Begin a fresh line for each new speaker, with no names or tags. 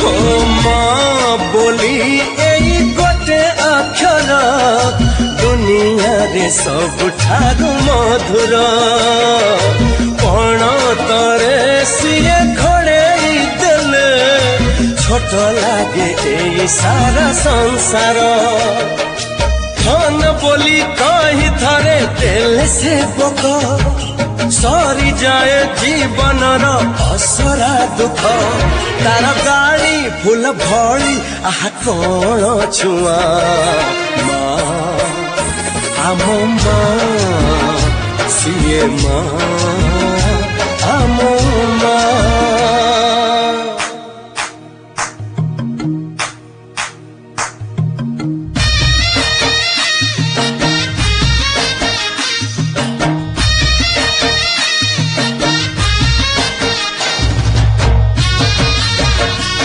हो माँ बोली एई गोटे अक्षर दुनिया रे सबुठारु मधुर पण तरे सिए घोड़ेई देले छोट लागे एई सारा संसार धन बोली कही थरे देले से बक सरी जाए जीवन असरा दुख तार गाड़ी फूल भरी आह कौन छुआ माँ आम माँ सीए माँ